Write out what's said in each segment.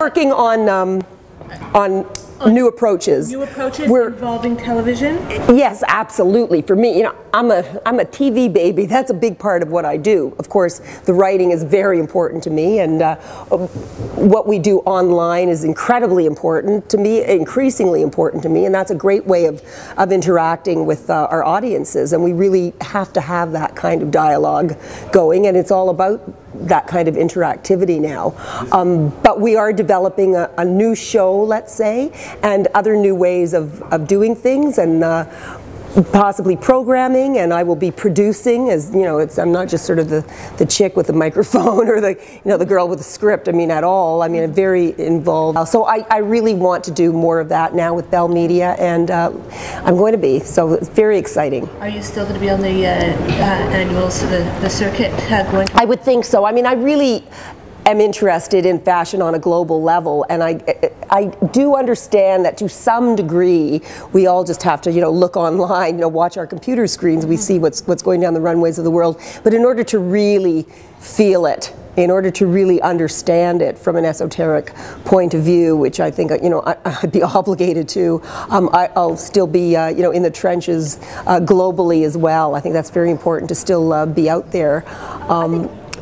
Working on new approaches. New approaches involving television? Yes, absolutely. For me, you know, I'm a TV baby. That's a big part of what I do. Of course, the writing is very important to me, and what we do online is incredibly important to me, increasingly important to me, and that's a great way of interacting with our audiences, and we really have to have that kind of dialogue going, and it's all about that kind of interactivity now. But we are developing a new show, let's say, and other new ways of doing things, and possibly programming, and I will be producing, as you know, I'm not just sort of the chick with the microphone or the girl with the script, I mean, at all. I mean, I'm very involved. So I really want to do more of that now with Bell Media, and I'm going to be, so it's very exciting. Are you still going to be on the annuals, the circuit going? I would think so. I mean, I really am interested in fashion on a global level, and I do understand that to some degree we all just have to, you know, look online, you know, watch our computer screens, we see what's going down the runways of the world. But in order to really feel it, in order to really understand it from an esoteric point of view, which I think, you know, I'd be obligated to, I'll still be, you know, in the trenches globally as well. I think that's very important to still be out there.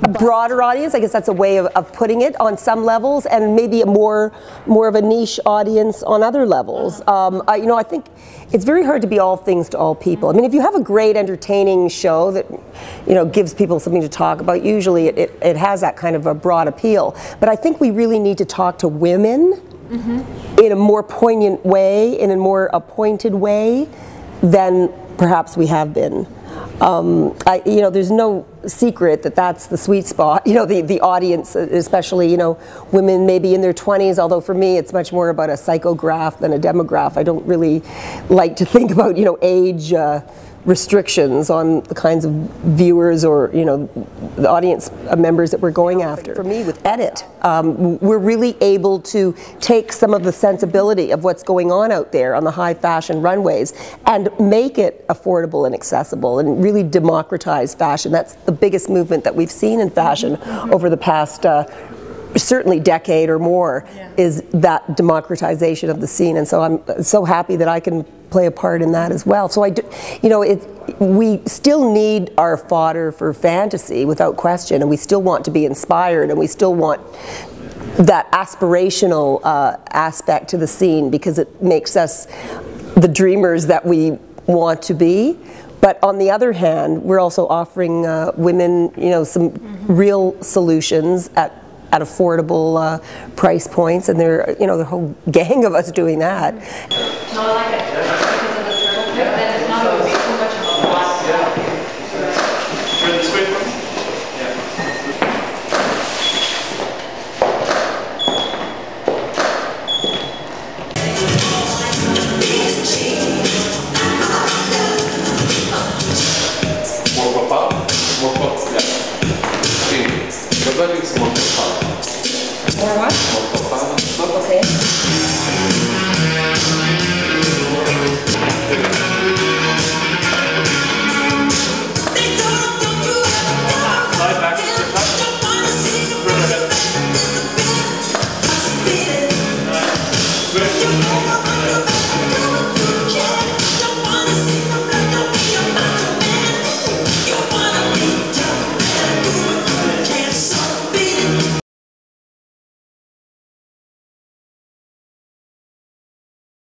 A broader audience, I guess that's a way of putting it on some levels, and maybe a more of a niche audience on other levels. You know, I think it's very hard to be all things to all people. I mean, if you have a great entertaining show that, you know, gives people something to talk about, usually it has that kind of a broad appeal. But I think we really need to talk to women in a more poignant way, in a more appointed way than perhaps we have been. You know, there's no secret that that's the sweet spot, you know, the audience, especially, you know, women maybe in their 20s, although for me it's much more about a psychograph than a demograph. I don't really like to think about, you know, age restrictions on the kinds of viewers or, you know, the audience members that we're going after. For me, with Edit, we're really able to take some of the sensibility of what's going on out there on the high fashion runways and make it affordable and accessible and really democratize fashion. That's the biggest movement that we've seen in fashion over the past certainly decade or more, is that democratization of the scene, and so I'm so happy that I can play a part in that as well. So you know, we still need our fodder for fantasy without question, and we still want to be inspired, and we still want that aspirational aspect to the scene, because it makes us the dreamers that we want to be. But on the other hand, we're also offering women, you know, some real solutions at affordable price points, and there, you know, the whole gang of us doing that. No, I like it. Because of the turtle pip, then it's not going to be too much of a blast. Turn this way for me. More pop, yeah. More what?